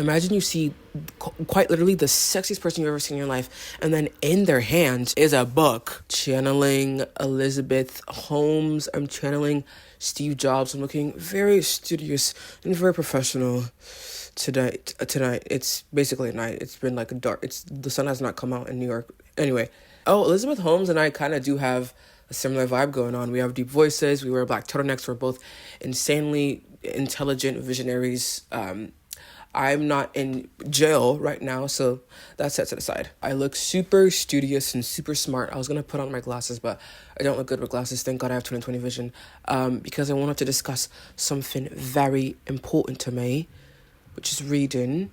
Imagine you see quite literally the sexiest person you've ever seen in your life, and then in their hand is a book. Channeling Elizabeth Holmes. I'm channeling Steve Jobs. I'm looking very studious and very professional tonight. It's basically night. It's been like a dark. The sun has not come out in New York. Anyway, Elizabeth Holmes and I kind of do have a similar vibe going on. We have deep voices. We wear black turtlenecks. We're both insanely intelligent visionaries. I'm not in jail right now, so that sets it aside. I look super studious and super smart. I was going to put on my glasses, but I don't look good with glasses. Thank God I have 20/20 vision. Because I wanted to discuss something very important to me, which is reading.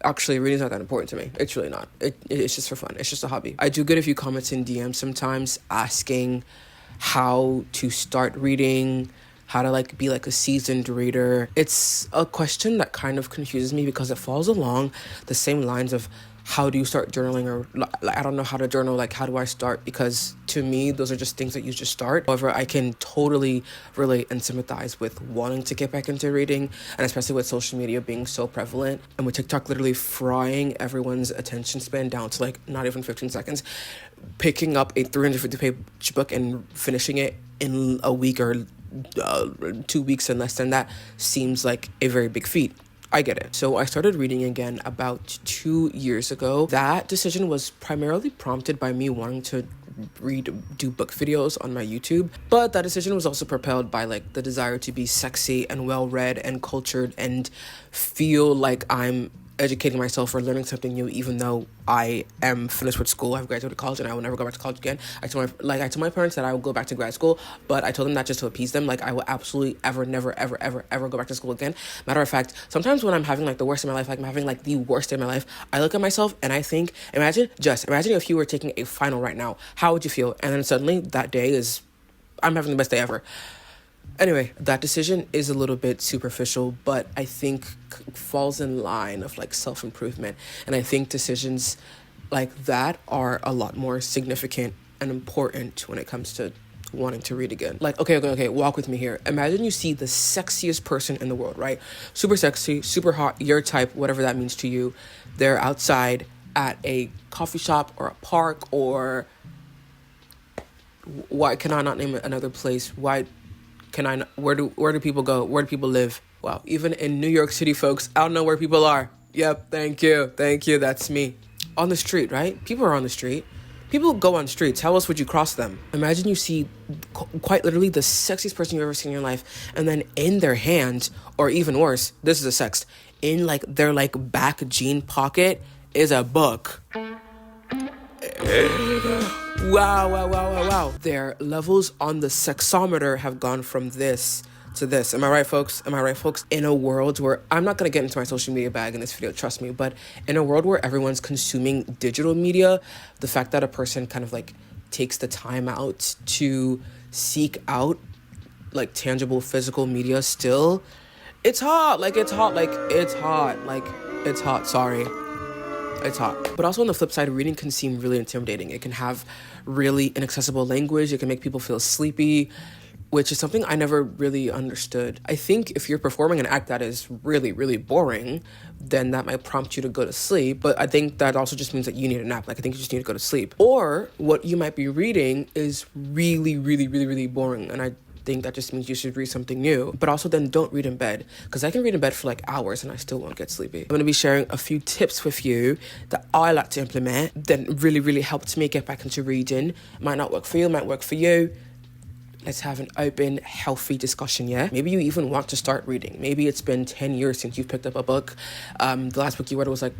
Actually, reading's not that important to me. It's really not. It's just for fun. It's just a hobby. I do get a few comments in DMs sometimes asking how to start reading, how to be a seasoned reader. It's a question that kind of confuses me because it falls along the same lines of how do you start journaling, or I don't know how to journal, how do I start? Because to me, those are just things that you just start. However, I can totally relate and sympathize with wanting to get back into reading, and especially with social media being so prevalent and with TikTok literally frying everyone's attention span down to not even 15 seconds. Picking up a 350-page book and finishing it in a week or 2 weeks and less than that seems like a very big feat. I get it. So I started reading again about 2 years ago. That decision was primarily prompted by me wanting to do book videos on my YouTube, but that decision was also propelled by the desire to be sexy and well-read and cultured and feel like I'm educating myself or learning something new, even though I am finished with school. I've graduated college and I will never go back to college again. I told my parents that I will go back to grad school, but I told them that just to appease them. I will absolutely never go back to school again. Matter of fact, sometimes when I'm having the worst of my life, I'm having the worst day of my life, I look at myself and I think, imagine if you were taking a final right now, how would you feel? And then suddenly that day I'm having the best day ever. Anyway, that decision is a little bit superficial, but I think falls in line of self-improvement. And I think decisions like that are a lot more significant and important when it comes to wanting to read again. Okay, walk with me here. Imagine you see the sexiest person in the world, right? Super sexy, super hot, your type, whatever that means to you. They're outside at a coffee shop or a park, or why can I not name another place? Where do people go? Where do people live? Wow, even in New York City, folks, I don't know where people are. Yep, thank you, that's me. On the street, right? People are on the street. People go on streets. How else would you cross them? Imagine you see quite literally the sexiest person you've ever seen in your life, and then in their hand, or even worse, this is a sext, in their back jean pocket is a book. Wow. Their levels on the sexometer have gone from this to this. Am I right, folks? In a world where, I'm not going to get into my social media bag in this video, trust me, but in a world where everyone's consuming digital media, the fact that a person kind of takes the time out to seek out tangible physical media still, it's hot. Sorry. It's hot. But also on the flip side, reading can seem really intimidating. It can have really inaccessible language. It can make people feel sleepy, which is something I never really understood. I think if you're performing an act that is really, really boring, then that might prompt you to go to sleep. But I think that also just means that you need a nap. I think you just need to go to sleep. Or what you might be reading is really, really, really, really boring. And I think that just means you should read something new. But also then don't read in bed, because I can read in bed for hours and I still won't get sleepy. I'm going to be sharing a few tips with you that I like to implement that really, really helped me get back into reading. Might not work for you, might work for you. Let's have an open, healthy discussion, yeah? Maybe you even want to start reading. Maybe it's been 10 years since you've picked up a book. The last book you read was The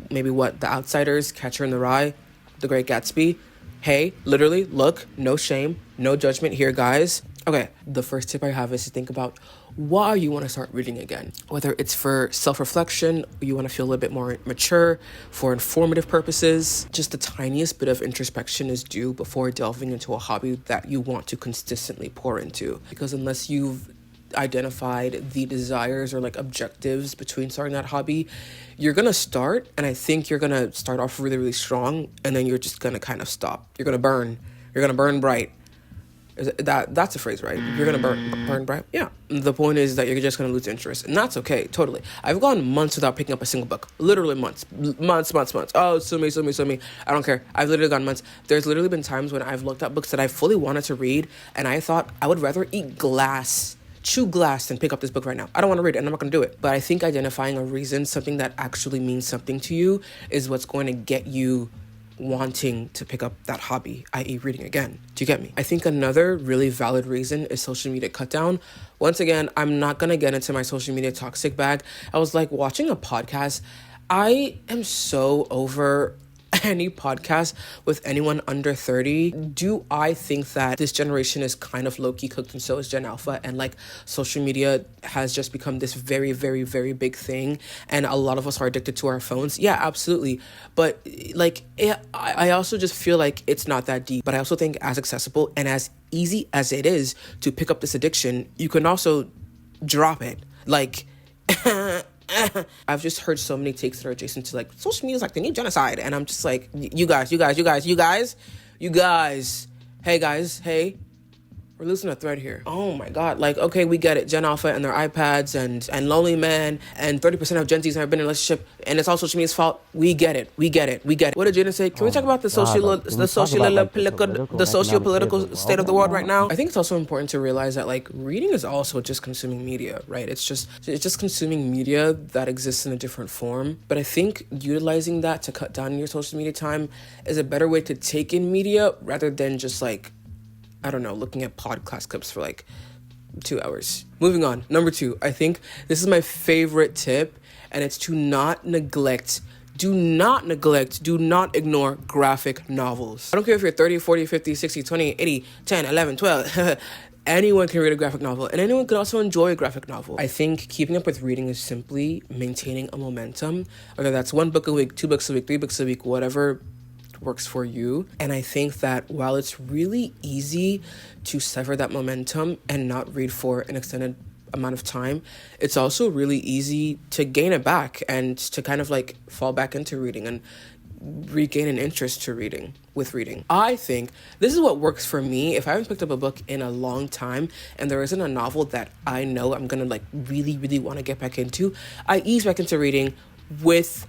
Outsiders, Catcher in the Rye, The Great Gatsby. Hey, literally, look, no shame, no judgment here, guys. Okay, the first tip I have is to think about why you want to start reading again. Whether it's for self-reflection, you want to feel a little bit more mature, for informative purposes, just the tiniest bit of introspection is due before delving into a hobby that you want to consistently pour into. Because unless you've identified the desires or objectives between starting that hobby, you're gonna start, and I think you're gonna start off really, really strong, and then you're just gonna kind of stop. You're gonna burn bright. That's a phrase, right? You're gonna burn bright. Yeah. The point is that you're just gonna lose interest, and that's okay. Totally. I've gone months without picking up a single book. Literally months. Oh, sue me. I don't care. I've literally gone months. There's literally been times when I've looked at books that I fully wanted to read, and I thought I would rather chew glass than pick up this book right now. I don't want to read it, and I'm not going to do it. But I think identifying a reason, something that actually means something to you, is what's going to get you wanting to pick up that hobby, i.e. reading again. Do you get me? I think another really valid reason is social media cut down. Once again, I'm not going to get into my social media toxic bag. I was like watching a podcast. I am so over any podcast with anyone under 30. Do I think that this generation is kind of low-key cooked, and so is Gen Alpha, and like social media has just become this very, very, very big thing, and a lot of us are addicted to our phones? Yeah, absolutely. But like, I also just feel like it's not that deep. But I also think as accessible and as easy as it is to pick up this addiction, you can also drop it. Like, I've just heard so many takes that are adjacent to like social media is like the new genocide, and I'm just like, you guys, hey, we're losing a thread here. Oh my God. Like, okay, we get it. Gen Alpha and their iPads and lonely men, and 30% of Gen Z's have been in a relationship, and it's all social media's fault. We get it. What did Jada say? Can we talk about the socio-political state of the world right now? I think it's also important to realize that like reading is also just consuming media, right? It's just consuming media that exists in a different form. But I think utilizing that to cut down your social media time is a better way to take in media rather than just like, I don't know, looking at podcast clips for like 2 hours. Moving on. Number 2, I think this is my favorite tip, and it's to do not ignore graphic novels. I don't care if you're 30, 40, 50, 60, 20, 80, 10, 11, 12. Anyone can read a graphic novel, and anyone could also enjoy a graphic novel. I think keeping up with reading is simply maintaining a momentum, whether that's 1 book a week, 2 books a week, 3 books a week, whatever works for you. And I think that while it's really easy to sever that momentum and not read for an extended amount of time, it's also really easy to gain it back and to kind of like fall back into reading and regain an interest to reading. I think this is what works for me. If I haven't picked up a book in a long time and there isn't a novel that I know I'm gonna like really, really want to get back into, I ease back into reading with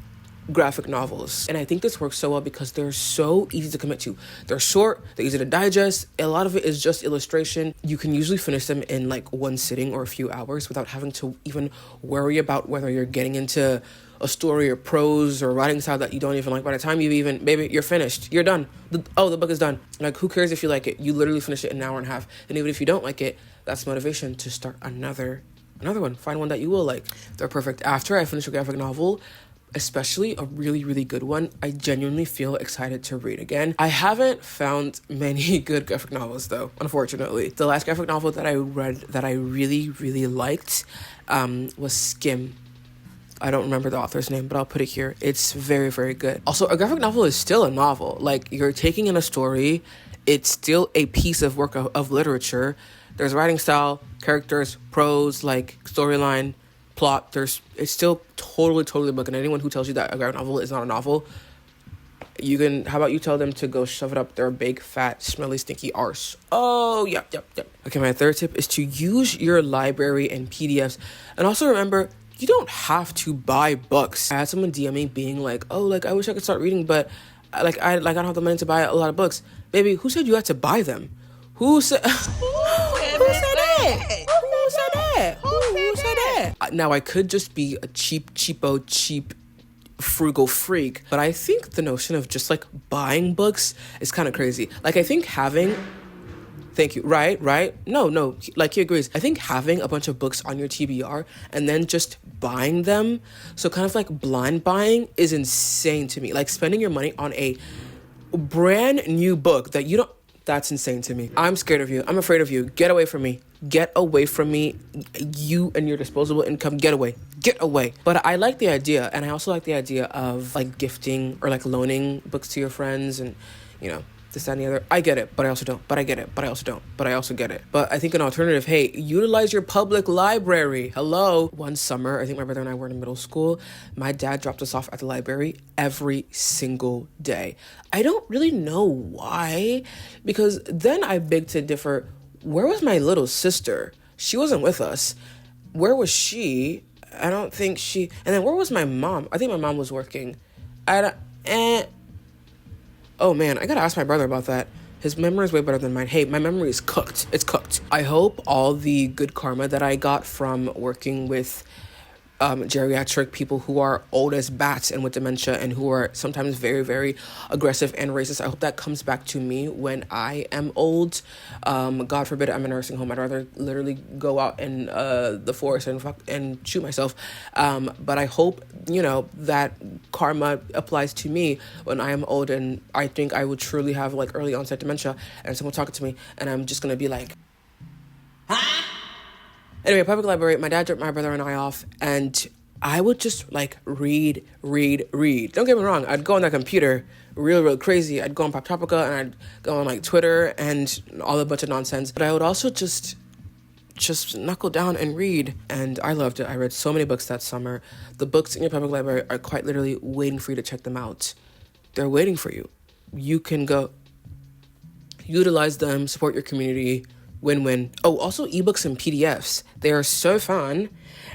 graphic novels. And I think this works so well because they're so easy to commit to. They're short, they're easy to digest. A lot of it is just illustration. You can usually finish them in like 1 sitting or a few hours without having to even worry about whether you're getting into a story or prose or writing style that you don't even like. By the time baby, you're finished. You're done. The book is done. Like, who cares if you like it? You literally finish it in an hour and a half. And even if you don't like it, that's motivation to start another one. Find one that you will like. They're perfect. After I finish a graphic novel, especially a really, really good one, I genuinely feel excited to read again. I haven't found many good graphic novels though, unfortunately. The last graphic novel that I read that I really, really liked was Skim. I don't remember the author's name, but I'll put it here. It's very, very good. Also, a graphic novel is still a novel. Like, you're taking in a story. It's still a piece of work of literature. There's writing style, characters, prose, like storyline, plot. It's still totally a book. And anyone who tells you that a graphic novel is not a novel, how about you tell them to go shove it up their big, fat, smelly, stinky arse. Oh, yep. Okay, my third tip is to use your library and PDFs. And also remember, you don't have to buy books. I had someone DM me being like, oh, like, I wish I could start reading, but I don't have the money to buy a lot of books. Baby, who said you had to buy them? Who said that? Now, I could just be a cheap frugal freak, but I think the notion of just like buying books is kind of crazy. Like, I think thank you. Right? No. Like, he agrees. I think having a bunch of books on your TBR and then just buying them, so kind of like blind buying, is insane to me. Like, spending your money on a brand new book that you don't, that's insane to me. I'm scared of you. I'm afraid of you. Get away from me. You and your disposable income. Get away. But I like the idea, and I also like the idea of like gifting or like loaning books to your friends and, this, that, and the other. I get it, but I also don't. But I get it, but I also don't. But I also get it. But I think an alternative, hey, utilize your public library. Hello. One summer, I think my brother and I were in middle school. My dad dropped us off at the library every single day. I don't really know why, because then I beg to differ. Where was my little sister? She wasn't with us. Where was she? I don't think she... And then where was my mom? I think my mom was working. I don't... Oh man, I gotta ask my brother about that. His memory is way better than mine. Hey, my memory is cooked. It's cooked. I hope all the good karma that I got from working with geriatric people who are old as bats and with dementia and who are sometimes very, very aggressive and racist, I hope that comes back to me when I am old. God forbid I'm in a nursing home. I'd rather literally go out in the forest and shoot myself. But I hope, that karma applies to me when I am old, and I think I would truly have like early onset dementia and someone talking to me and I'm just going to be like, Anyway, public library, my dad dropped my brother and I off, and I would just, like, read. Don't get me wrong, I'd go on that computer real crazy. I'd go on PopTopica, and I'd go on, like, Twitter and all a bunch of nonsense. But I would also just knuckle down and read, and I loved it. I read so many books that summer. The books in your public library are quite literally waiting for you to check them out. They're waiting for you. You can go utilize them, support your community. Win-win. Oh, also ebooks and PDFs. They are so fun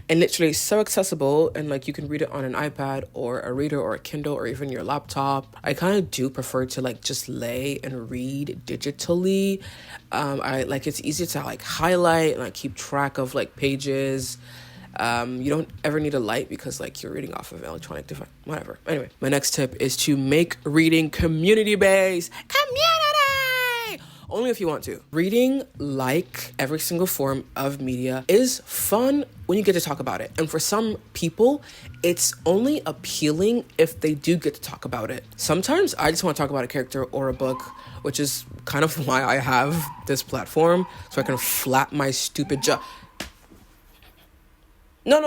and literally so accessible, and like you can read it on an iPad or a reader or a Kindle or even your laptop. I kind of do prefer to like just lay and read digitally. I like it's easier to like highlight and like keep track of like pages. You don't ever need a light because like you're reading off of an electronic device, whatever. Anyway, my next tip is to make reading community-based. Only if you want to. Reading, like every single form of media, is fun when you get to talk about it. And for some people, it's only appealing if they do get to talk about it. Sometimes I just want to talk about a character or a book, which is kind of why I have this platform, so I can flap my stupid jaw. No,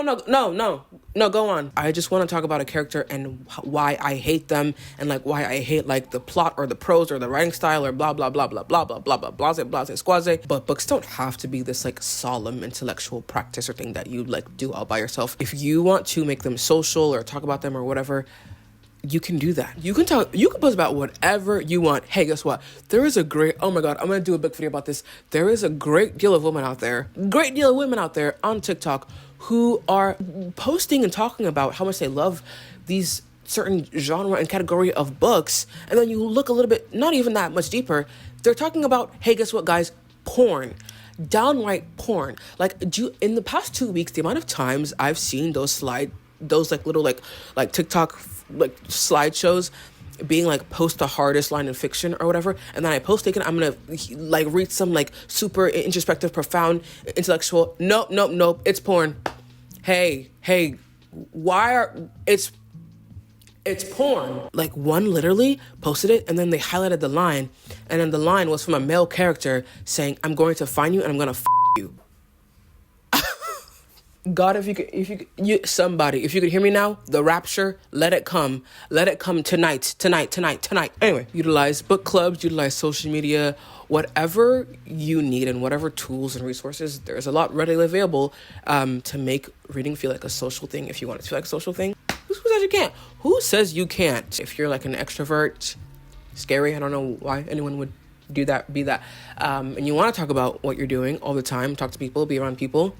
go on. I just want to talk about a character and why I hate them and like why I hate like the plot or the prose or the writing style or blah, blah, blah, blah, blah, blah, blah, blah, blase, squaze. But books don't have to be this like solemn intellectual practice or thing that you like do all by yourself. If you want to make them social or talk about them or whatever, you can do that. You can post about whatever you want. Hey, guess what? There is a great, oh my God, I'm going to do a big video about this. There is a great deal of women out there on TikTok who are posting and talking about how much they love these certain genre and category of books. And then you look a little bit, not even that much deeper. They're talking about, hey, guess what, guys? Downright porn. Like, in the past 2 weeks, the amount of times I've seen those like little like TikTok like slideshows being like post the hardest line in fiction or whatever, and then I post it and I'm gonna like read some like super introspective, profound, intellectual. Nope, it's porn. Hey, it's porn. Like one literally posted it and then they highlighted the line, and then the line was from a male character saying, "I'm going to find you and I'm gonna you." God, if you could hear me now, the rapture, let it come tonight. Anyway, utilize book clubs, utilize social media, whatever you need and whatever tools and resources, there's a lot readily available to make reading feel like a social thing. If you want it to feel like a social thing, who says you can't? Who says you can't? If you're like an extrovert, scary, I don't know why anyone would be that, and you want to talk about what you're doing all the time, talk to people, be around people,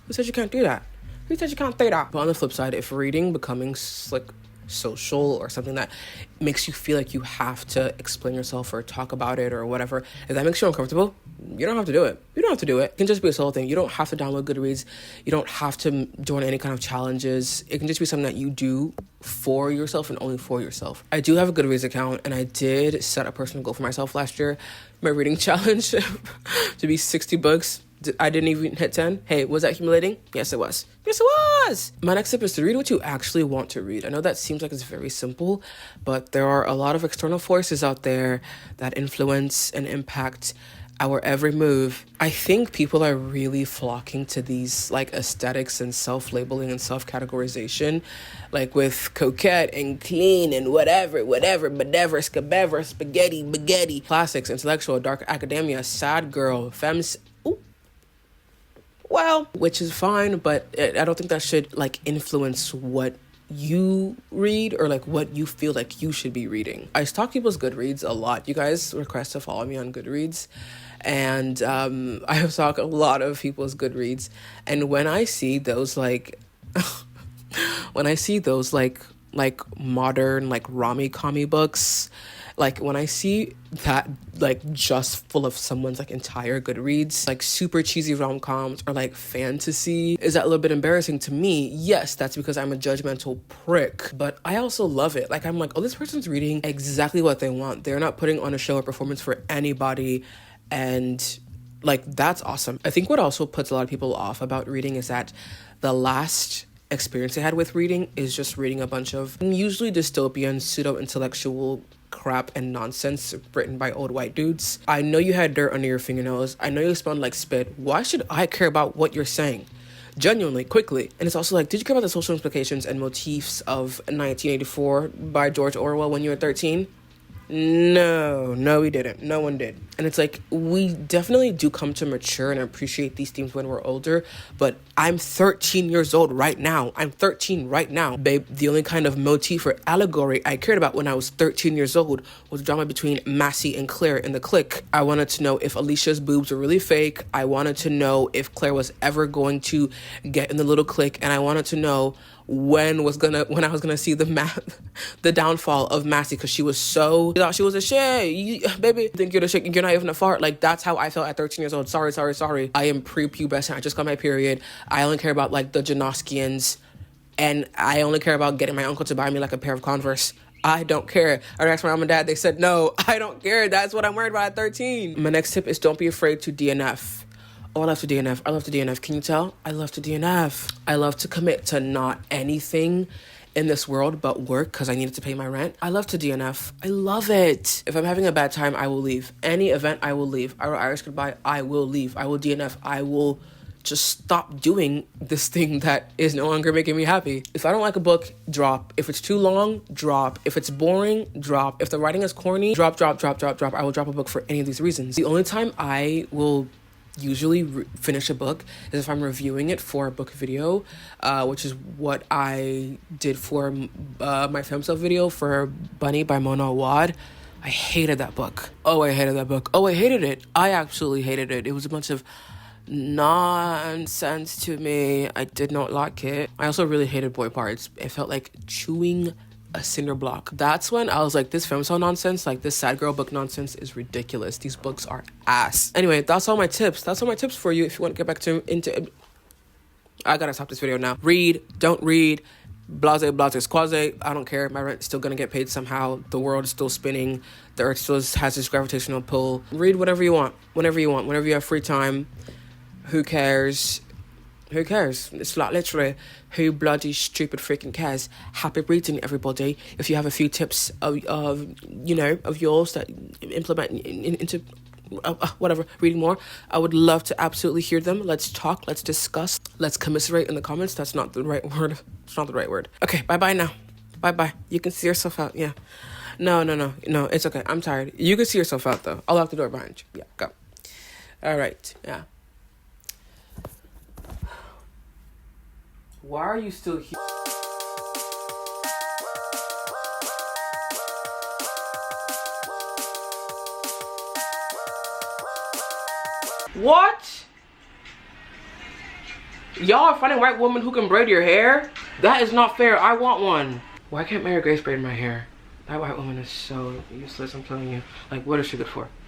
who says you can't do that? Who says you can't do that? But on the flip side, if reading becoming like social or something that makes you feel like you have to explain yourself or talk about it or whatever, if that makes you uncomfortable, you don't have to do it. It can just be a solo thing. You don't have to download Goodreads. You don't have to join any kind of challenges. It can just be something that you do for yourself and only for yourself. I do have a Goodreads account, and I did set a personal goal for myself last year. My reading challenge to be 60 books. I didn't even hit 10. Hey, was that humiliating? Yes, it was. My next tip is to read what you actually want to read. I know that seems like it's very simple, but there are a lot of external forces out there that influence and impact our every move. I think people are really flocking to these like aesthetics and self-labeling and self-categorization, like with coquette and clean and whatever, scabever, spaghetti, baguette, classics, intellectual, dark academia, sad girl, femmes. Well, which is fine, but I don't think that should like influence what you read or like what you feel like you should be reading. I stalk people's Goodreads a lot. You guys request to follow me on Goodreads, and I have stalked a lot of people's Goodreads, and when I see those like when I see those like modern like Rami-Kami books, like when I see that like just full of someone's like entire Goodreads, like super cheesy rom-coms or like fantasy, is that a little bit embarrassing to me? Yes, that's because I'm a judgmental prick, but I also love it. Like I'm like, oh, this person's reading exactly what they want. They're not putting on a show or performance for anybody, and like that's awesome. I think what also puts a lot of people off about reading is that the last experience I had with reading is just reading a bunch of usually dystopian pseudo-intellectual crap and nonsense written by old white dudes. I know you had dirt under your fingernails. I know you smelled like spit. Why should I care about what you're saying? Genuinely, quickly. And it's also like, did you care about the social implications and motifs of 1984 by George Orwell when you were 13? No, we didn't. No one did. And it's like, we definitely do come to mature and appreciate these themes when we're older, but I'm 13 years old right now. I'm 13 right now. Babe, the only kind of motif or allegory I cared about when I was 13 years old was drama between Massey and Claire in The Clique. I wanted to know if Alicia's boobs were really fake. I wanted to know if Claire was ever going to get in the little clique, and I wanted to know when I was gonna see the downfall of Massey, because she thought she was a shit. Baby, think you're the shit, you're not even a fart. Like, that's how I felt at 13 years old. Sorry. I am prepubescent. I just got my period. I only care about like the Janoskians, and I only care about getting my uncle to buy me like a pair of Converse. I don't care. I asked my mom and dad, they said no. I don't care. That's what I'm worried about at 13. My next tip is don't be afraid to DNF. Oh, I love to DNF. Can you tell? I love to DNF. I love to commit to not anything in this world but work because I needed to pay my rent. I love to DNF. I love it. If I'm having a bad time, I will leave. Any event, I will leave. I will Irish goodbye, I will leave. I will DNF. I will just stop doing this thing that is no longer making me happy. If I don't like a book, drop. If it's too long, drop. If it's boring, drop. If the writing is corny, drop. I will drop a book for any of these reasons. The only time I will usually finish a book is if I'm reviewing it for a book video, which is what I did for my film stuff video for Bunny by Mona Awad. I hated that book. I hated it. I absolutely hated it. It was a bunch of nonsense to me. I did not like it. I also really hated boy parts. It felt like chewing a cinder block. That's when I was like, this femcel nonsense, like this sad girl book nonsense is ridiculous. These books are ass. Anyway, that's all my tips. That's all my tips for you if you want to get back into I gotta stop this video now. Read, don't read, blase, squaze. I don't care. My rent's still gonna get paid somehow. The world is still spinning. The earth still has this gravitational pull. Read whatever you want, whenever you have free time. Who cares? It's like literally, who bloody stupid freaking cares? Happy reading, everybody. If you have a few tips of yours that implement into whatever, reading more, I would love to absolutely hear them. Let's talk, let's discuss, let's commiserate in the comments. That's not the right word. It's not the right word. Okay, bye now. Bye. You can see yourself out. Yeah. No, it's okay. I'm tired. You can see yourself out though. I'll lock the door behind you. Yeah, go. All right. Yeah. Why are you still here? What? Y'all are finding a white woman who can braid your hair? That is not fair. I want one. Why can't Mary Grace braid my hair? That white woman is so useless, I'm telling you. Like, what is she good for?